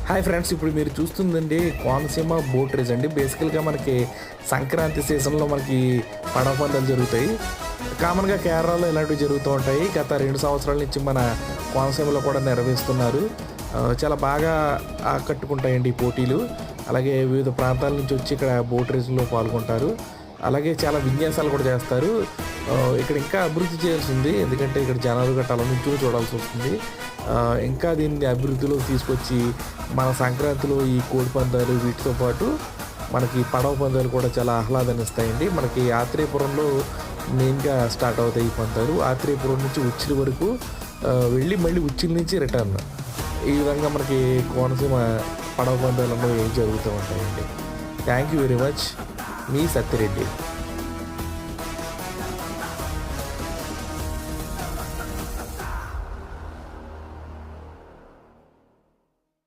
Hi friends, ఇప్పుడు మీరు చూస్తుందండి Konaseema boat race అండి. బేసికల్గా మనకి సంక్రాంతి సీజన్లో మనకి పడవ పందాలు జరుగుతాయి. కామన్గా కేరళలో ఇలాంటివి జరుగుతూ ఉంటాయి. గత 2 సంవత్సరాల నుంచి మన కోనసీమలో కూడా నిర్వహిస్తున్నారు. చాలా బాగా ఆకట్టుకుంటాయండి ఈ పోటీలు. అలాగే వివిధ ప్రాంతాల నుంచి వచ్చి ఇక్కడ బోట్ రేసుల్లో పాల్గొంటారు. అలాగే చాలా విన్యాసాలు కూడా చేస్తారు. ఇక్కడ ఇంకా అభివృద్ధి చేయాల్సి ఉంది. ఎందుకంటే ఇక్కడ జనాలు గట్ట అలా నుంచో చూడాల్సి వస్తుంది. ఇంకా దీన్ని అభివృద్ధిలోకి తీసుకొచ్చి మన సంక్రాంతిలో ఈ కోడి పందాలు వీటితో పాటు మనకి పడవ పందాలు కూడా చాలా ఆహ్లాదాన్ని ఇస్తాయండి. మనకి ఆత్రేయపురంలో మెయిన్గా స్టార్ట్ అవుతాయి ఈ పందాలు. ఆత్రేయపురం నుంచి ఉచ్చిలి వరకు వెళ్ళి మళ్ళీ ఉచ్చిలి నుంచి రిటర్న్. ఈ విధంగా మనకి కోనసీమ పడవ పందాలు అనేవి జరుగుతూ ఉంటాయండి. Thank you very much. Me Satya Reddy.